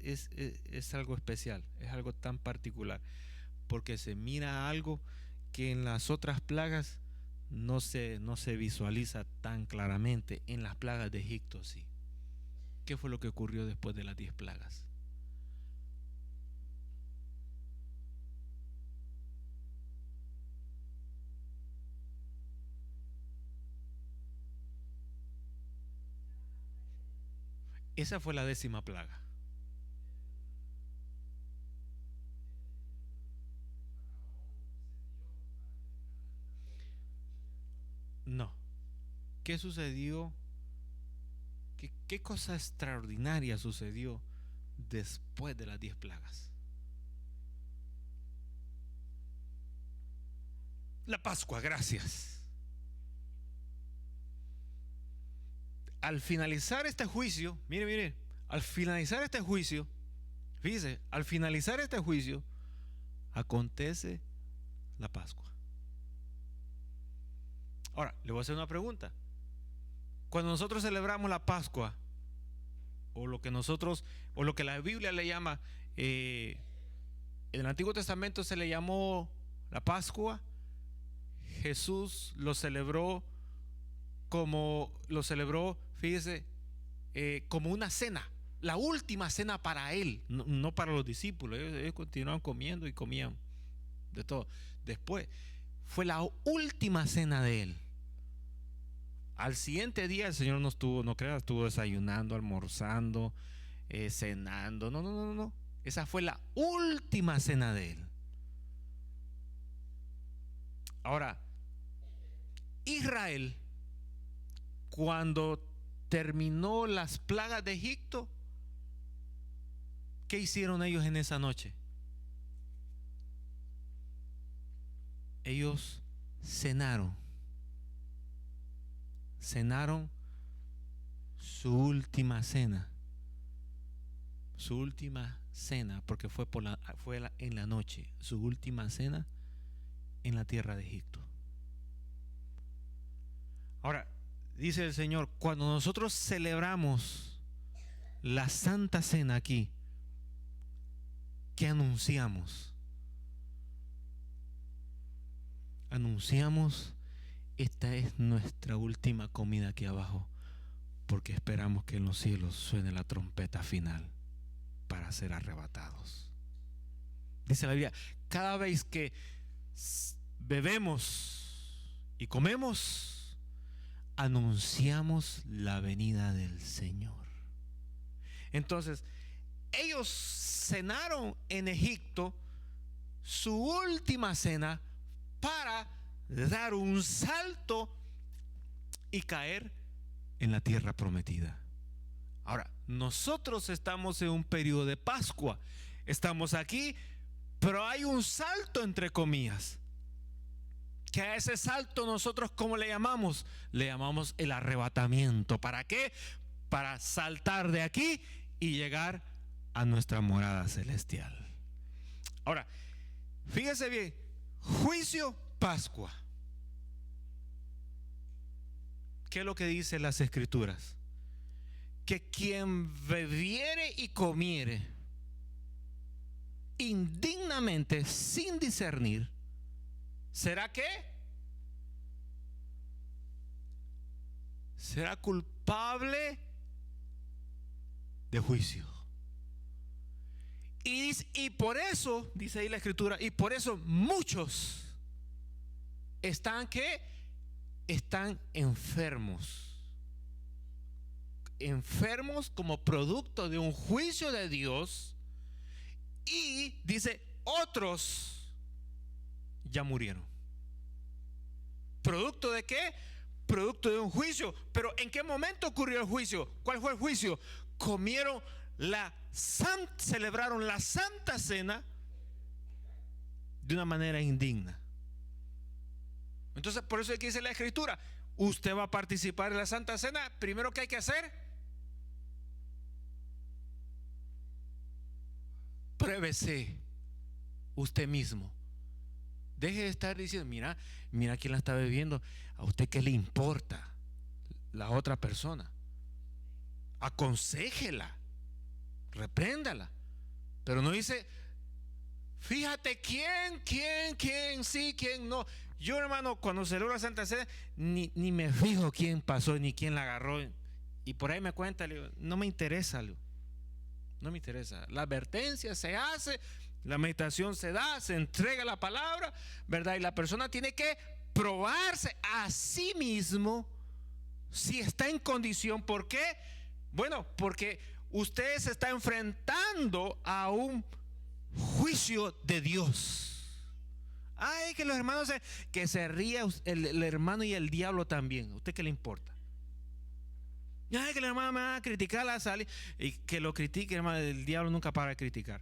algo especial, es algo tan particular, porque se mira algo que en las otras plagas no se visualiza tan claramente. En las plagas de Egipto sí. ¿Qué fue lo que ocurrió después de las 10 plagas? Esa fue la 10ª plaga. No. ¿Qué sucedió? ¿Qué cosa extraordinaria sucedió después de las 10 plagas? La Pascua, gracias. Al finalizar este juicio, mire, al finalizar este juicio, fíjese, al finalizar este juicio, acontece la Pascua. Ahora, le voy a hacer una pregunta. Cuando nosotros celebramos la Pascua, o lo que la Biblia le llama, en el Antiguo Testamento se le llamó la Pascua, Jesús lo celebró, fíjese, como una cena, la última cena para él, no para los discípulos. Ellos continuaban comiendo y comían de todo. Después fue la última cena de él. Al siguiente día el Señor no estuvo desayunando, almorzando, cenando. No. Esa fue la última cena de él. Ahora, Israel, cuando terminó las plagas de Egipto, ¿qué hicieron ellos en esa noche? Ellos cenaron su última cena, porque fue en la noche, su última cena en la tierra de Egipto. Ahora, dice el Señor, cuando nosotros celebramos la Santa Cena aquí, ¿qué anunciamos? Anunciamos: esta es nuestra última comida aquí abajo, porque esperamos que en los cielos suene la trompeta final para ser arrebatados. Dice la Biblia, cada vez que bebemos y comemos, anunciamos la venida del Señor. Entonces, ellos cenaron en Egipto su última cena para dar un salto y caer en la tierra prometida. Ahora, nosotros estamos en un periodo de Pascua. Estamos aquí, pero hay un salto entre comillas. Que a ese salto nosotros, ¿cómo le llamamos? Le llamamos el arrebatamiento. ¿Para qué? Para saltar de aquí y llegar a nuestra morada celestial. Ahora, fíjese bien, juicio, Pascua. ¿Qué es lo que dicen las Escrituras? Que quien bebiere y comiere indignamente, sin discernir, ¿será qué? Será culpable de juicio. Y por eso, dice ahí la Escritura, y por eso muchos están ¿qué? Están enfermos. Enfermos como producto de un juicio de Dios. Y dice, otros ya murieron. ¿Producto de qué? Producto de un juicio. Pero ¿en qué momento ocurrió el juicio? ¿Cuál fue el juicio? Comieron celebraron la Santa Cena de una manera indigna. Entonces, por eso es que dice la Escritura, usted va a participar en la Santa Cena. Primero, ¿qué hay que hacer? Pruébese usted mismo. Deje de estar diciendo, mira quién la está bebiendo. ¿A usted qué le importa la otra persona? Aconséjela, repréndala. Pero no dice, fíjate quién sí, quién no. Yo, hermano, cuando celebro la Santa Cena, ni me fijo quién pasó, ni quién la agarró. Y por ahí me cuenta, le digo, no me interesa, no me interesa. La advertencia se hace, la meditación se da, se entrega la palabra, ¿verdad? Y la persona tiene que probarse a sí mismo si está en condición. ¿Por qué? Bueno, porque usted se está enfrentando a un juicio de Dios. Ay, que los hermanos que se ría el hermano y el diablo también. ¿A usted qué le importa? Ay, que el hermano me va a criticar la salida. Y que lo critique, hermano, el diablo nunca para de criticar.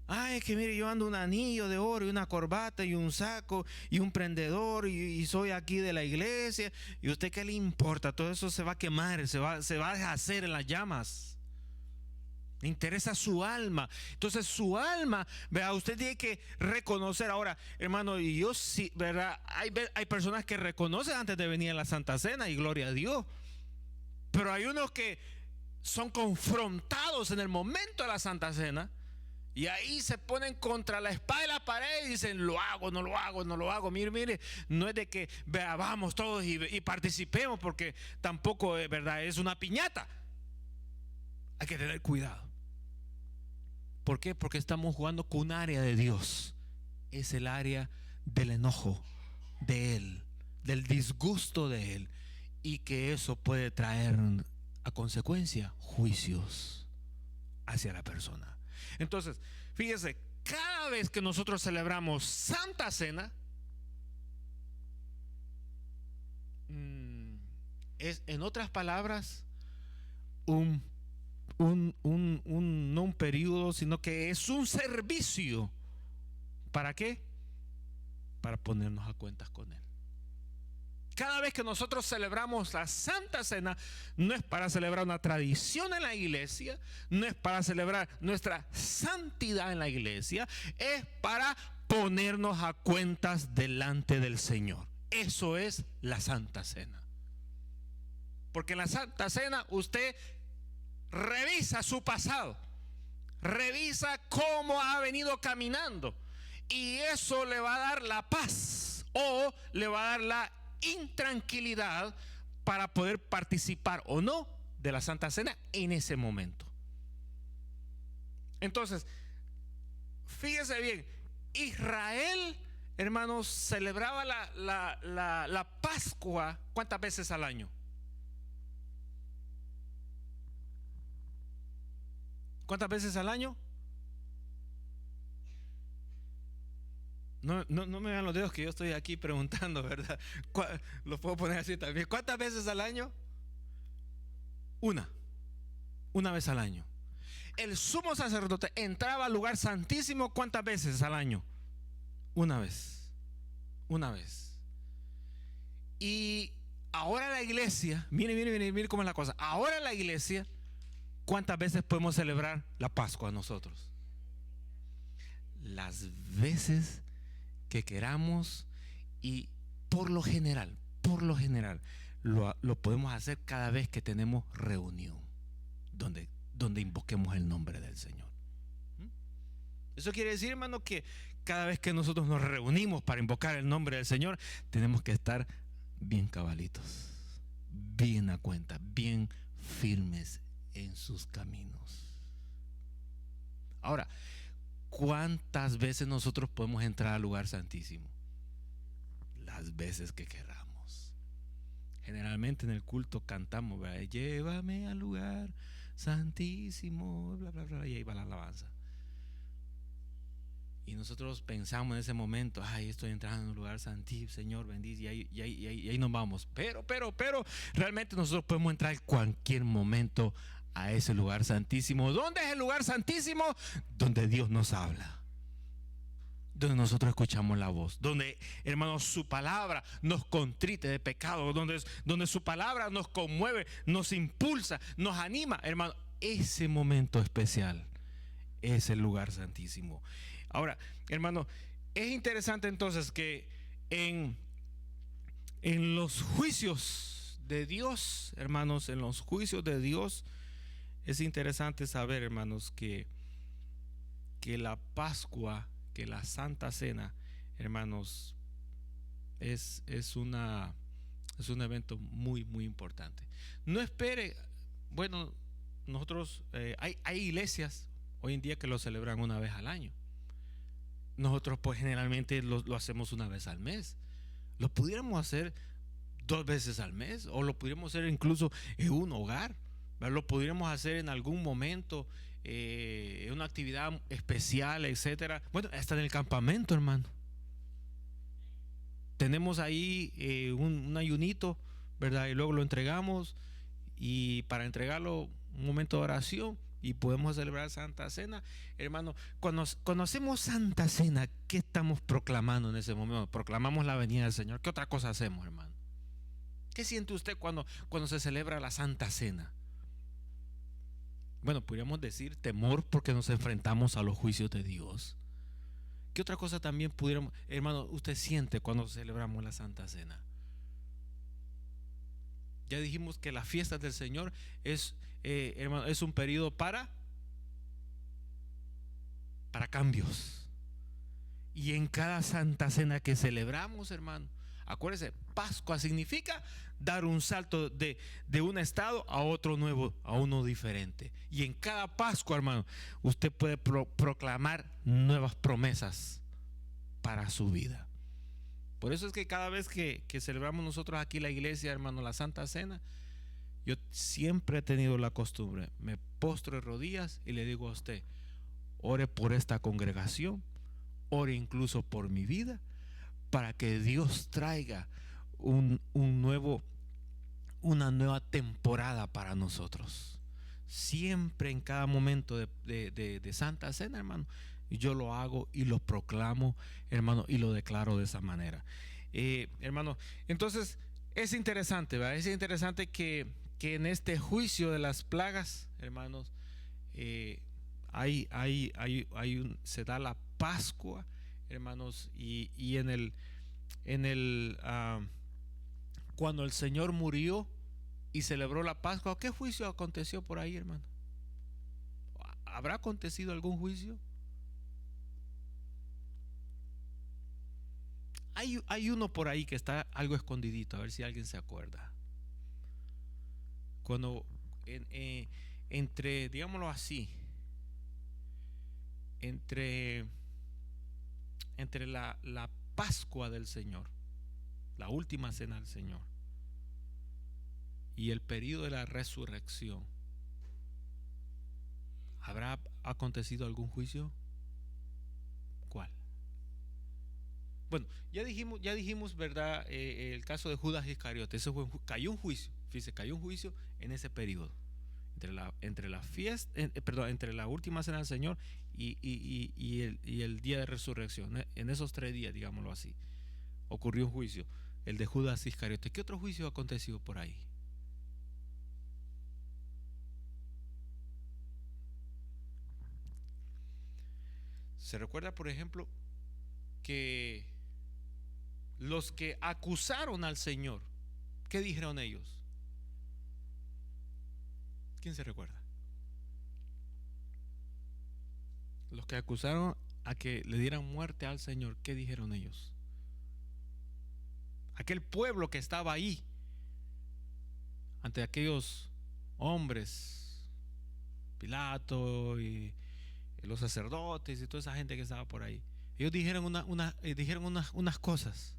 Ay, que mire, yo ando un anillo de oro y una corbata y un saco y un prendedor y soy aquí de la iglesia. ¿Y usted qué le importa? Todo eso se va a quemar, se va a deshacer en las llamas. Le interesa su alma. Entonces su alma, ¿verdad? Usted tiene que reconocer. Ahora, hermano, y yo sí, ¿verdad? Hay personas que reconocen antes de venir a la Santa Cena y gloria a Dios. Pero hay unos que son confrontados en el momento de la Santa Cena y ahí se ponen contra la espada y la pared y dicen, lo hago, no lo hago, no lo hago. Mire, no es de que vamos todos y participemos, porque tampoco, ¿verdad?, es una piñata. Hay que tener cuidado. ¿Por qué? Porque estamos jugando con un área de Dios. Es el área del enojo de Él, del disgusto de Él. Y que eso puede traer a consecuencia juicios hacia la persona. Entonces, fíjese, cada vez que nosotros celebramos Santa Cena, es, en otras palabras, no un periodo, sino que es un servicio. ¿Para qué? Para ponernos a cuentas con Él. Cada vez que nosotros celebramos la Santa Cena, no es para celebrar una tradición en la iglesia, no es para celebrar nuestra santidad en la iglesia, es para ponernos a cuentas delante del Señor. Eso es la Santa Cena. Porque en la Santa Cena usted revisa su pasado, revisa cómo ha venido caminando, y eso le va a dar la paz o le va a dar la intranquilidad para poder participar o no de la Santa Cena en ese momento. Entonces, fíjese bien, Israel hermanos, celebraba la Pascua, ¿cuántas veces al año? ¿Cuántas veces al año? No me vean los dedos que yo estoy aquí preguntando, ¿verdad? Los puedo poner así también. ¿Cuántas veces al año? Una vez al año. El sumo sacerdote entraba al lugar santísimo, ¿cuántas veces al año? Una vez. Y ahora la iglesia, mire cómo es la cosa. Ahora la iglesia, ¿cuántas veces podemos celebrar la Pascua nosotros? Las veces que queramos, y por lo general lo podemos hacer cada vez que tenemos reunión donde invoquemos el nombre del Señor. Eso quiere decir, hermano, que cada vez que nosotros nos reunimos para invocar el nombre del Señor, tenemos que estar bien cabalitos, bien a cuenta, bien firmes en sus caminos. Ahora, ¿cuántas veces nosotros podemos entrar al lugar santísimo? Las veces que queramos. Generalmente en el culto cantamos, ¿verdad? Llévame al lugar santísimo, bla, bla, bla, y ahí va la alabanza. Y nosotros pensamos en ese momento, ay, estoy entrando en un lugar santísimo, Señor, bendice, y ahí nos vamos. Pero, realmente nosotros podemos entrar en cualquier momento a ese lugar santísimo. ¿Dónde es el lugar santísimo? Donde Dios nos habla, donde nosotros escuchamos la voz, donde, hermanos, su palabra nos contrite de pecado, donde su palabra nos conmueve, nos impulsa, nos anima, hermano. Ese momento especial es el lugar santísimo. Ahora, hermano, es interesante entonces que en los juicios de Dios, hermanos, en los juicios de Dios, es interesante saber, hermanos, que la Pascua, que la Santa Cena, hermanos, es un evento muy, muy importante. No espere, bueno, nosotros, hay iglesias hoy en día que lo celebran una vez al año. Nosotros pues generalmente lo hacemos una vez al mes. Lo pudiéramos hacer 2 veces al mes, o lo pudiéramos hacer incluso en un hogar, ¿verdad? Lo pudiéramos hacer en algún momento, en una actividad especial, etcétera. Bueno, hasta en el campamento, hermano. Tenemos ahí un ayunito, ¿verdad? Y luego lo entregamos, y para entregarlo un momento de oración, y podemos celebrar Santa Cena, hermano. Cuando hacemos Santa Cena, ¿qué estamos proclamando en ese momento? Proclamamos la venida del Señor. ¿Qué otra cosa hacemos, hermano? ¿Qué siente usted cuando se celebra la Santa Cena? Bueno, podríamos decir temor, porque nos enfrentamos a los juicios de Dios. ¿Qué otra cosa también pudiéramos, hermano, usted siente cuando celebramos la Santa Cena? Ya dijimos que las fiestas del Señor hermano, es un periodo para cambios. Y en cada Santa Cena que celebramos, hermano, acuérdese, Pascua significa dar un salto de un estado a otro nuevo, a uno diferente. Y en cada Pascua, hermano, usted puede proclamar nuevas promesas para su vida. Por eso es que cada vez que celebramos nosotros aquí la iglesia, hermano, la Santa Cena, yo siempre he tenido la costumbre, me postro de rodillas y le digo a usted, ore por esta congregación, ore incluso por mi vida, para que Dios traiga una nueva temporada para nosotros. Siempre en cada momento de Santa Cena, hermano, yo lo hago y lo proclamo, hermano, y lo declaro de esa manera. Hermano, entonces es interesante, ¿verdad? Es interesante que en este juicio de las plagas, hermanos, se da la Pascua, hermanos, y cuando el Señor murió y celebró la Pascua, ¿qué juicio aconteció por ahí, hermano? ¿Habrá acontecido algún juicio? Hay uno por ahí que está algo escondidito, a ver si alguien se acuerda. Cuando entre, digámoslo así, entre la Pascua del Señor, la última cena del Señor, y el periodo de la resurrección, ¿habrá acontecido algún juicio? ¿Cuál? Bueno, ya dijimos, ¿verdad? El caso de Judas Iscariote, cayó un juicio, fíjese, cayó un juicio en ese periodo, entre la fiesta, entre la última cena del Señor y el día de resurrección. En esos 3 días, digámoslo así, ocurrió un juicio, el de Judas Iscariote. ¿Qué otro juicio ha acontecido por ahí? Se recuerda, por ejemplo, que los que acusaron al Señor, ¿qué dijeron ellos? ¿Quién se recuerda? Los que acusaron a que le dieran muerte al Señor, ¿qué dijeron ellos? Aquel pueblo que estaba ahí ante aquellos hombres, Pilato y los sacerdotes y toda esa gente que estaba por ahí, ellos dijeron unas cosas.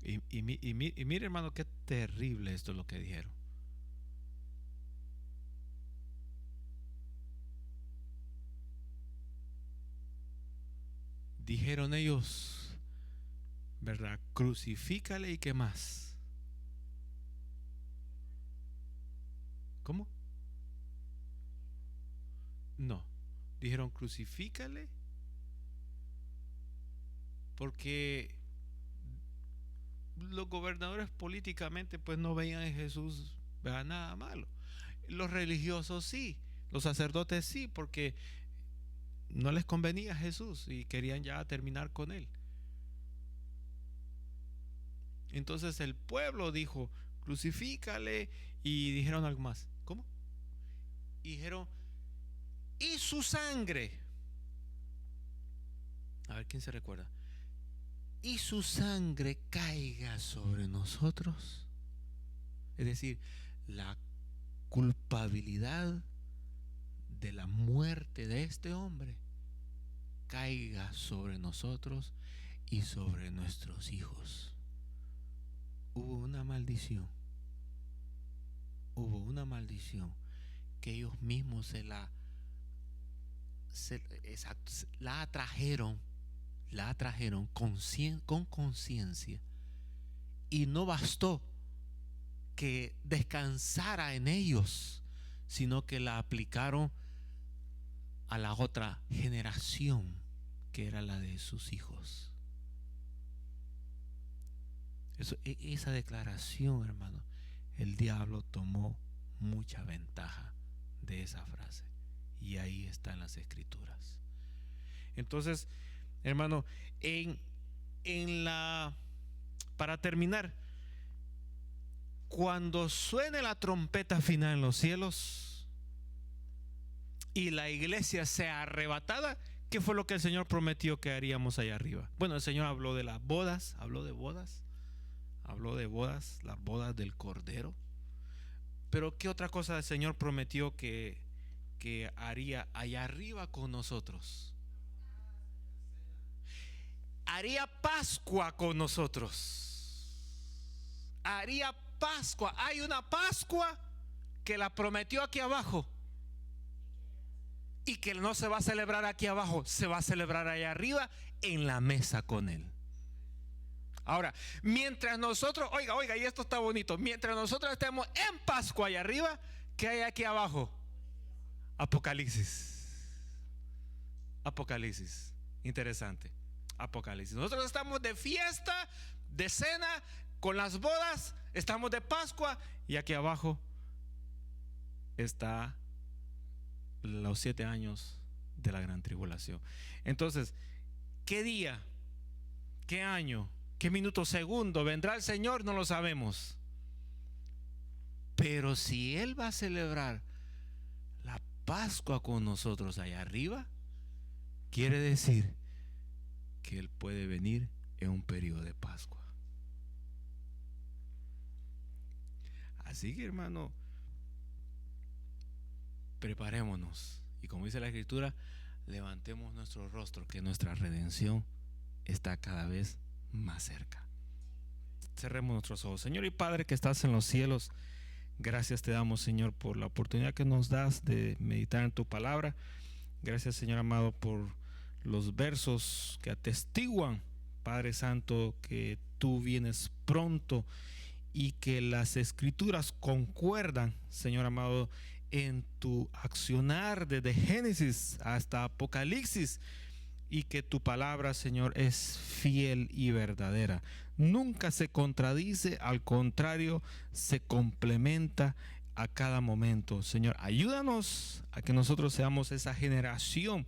Y mire, hermano, qué terrible esto es lo que dijeron. Dijeron ellos, ¿verdad? Crucifícale y qué más. ¿Cómo? No, dijeron crucifícale porque los gobernadores políticamente pues no veían en Jesús, ¿verdad?, nada malo. Los religiosos sí, los sacerdotes sí, porque no les convenía a Jesús y querían ya terminar con él. Entonces el pueblo dijo, crucifícale, y dijeron algo más. ¿Cómo? Y dijeron, y su sangre. A ver, ¿quién se recuerda? Y su sangre caiga sobre nosotros. Es decir, la culpabilidad de la muerte de este hombre caiga sobre nosotros y sobre nuestros hijos. Hubo una maldición que ellos mismos la atrajeron con conciencia, y no bastó que descansara en ellos, sino que la aplicaron a la otra generación, que era la de sus hijos. Esa declaración, hermano, el diablo tomó mucha ventaja de esa frase, y ahí están las escrituras. Entonces, hermano, para terminar, cuando suene la trompeta final en los cielos y la iglesia sea arrebatada, ¿qué fue lo que el Señor prometió que haríamos allá arriba? Bueno, el Señor habló de las bodas, las bodas del Cordero. Pero ¿qué otra cosa el Señor prometió que haría allá arriba con nosotros? Haría Pascua con nosotros. Haría Pascua. Hay una Pascua que la prometió aquí abajo y que no se va a celebrar aquí abajo, se va a celebrar allá arriba en la mesa con Él. Ahora, mientras nosotros, oiga, y esto está bonito, mientras nosotros estemos en Pascua allá arriba, ¿qué hay aquí abajo? Apocalipsis. Interesante. Apocalipsis. Nosotros estamos de fiesta, de cena, con las bodas, estamos de Pascua, y aquí abajo está los 7 años de la gran tribulación. Entonces, ¿qué día, qué año, qué minuto, segundo vendrá el Señor? No lo sabemos. Pero si Él va a celebrar la Pascua con nosotros allá arriba, quiere decir que Él puede venir en un periodo de Pascua. Así que, hermano, preparémonos. Y como dice la Escritura, levantemos nuestro rostro, que nuestra redención está cada vez más cerca. Cerremos nuestros ojos. Señor y Padre que estás en los cielos, gracias te damos, Señor, por la oportunidad que nos das de meditar en tu palabra. Gracias, Señor amado, por los versos que atestiguan, Padre Santo, que tú vienes pronto y que las escrituras concuerdan, Señor amado, en tu accionar desde Génesis hasta Apocalipsis, y que tu palabra, Señor, es fiel y verdadera. Nunca se contradice, al contrario, se complementa a cada momento. Señor, ayúdanos a que nosotros seamos esa generación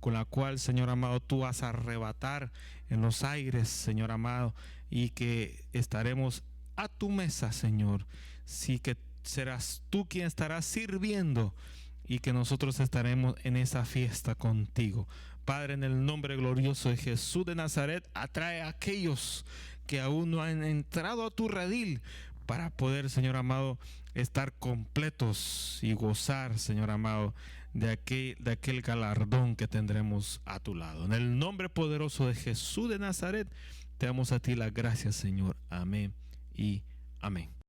con la cual, Señor amado, tú vas a arrebatar en los aires, Señor amado, y que estaremos a tu mesa, Señor. Sí, que serás tú quien estarás sirviendo y que nosotros estaremos en esa fiesta contigo. Padre, en el nombre glorioso de Jesús de Nazaret, atrae a aquellos que aún no han entrado a tu redil para poder, Señor amado, estar completos y gozar, Señor amado, de aquel galardón que tendremos a tu lado. En el nombre poderoso de Jesús de Nazaret, te damos a ti las gracias, Señor. Amén y amén.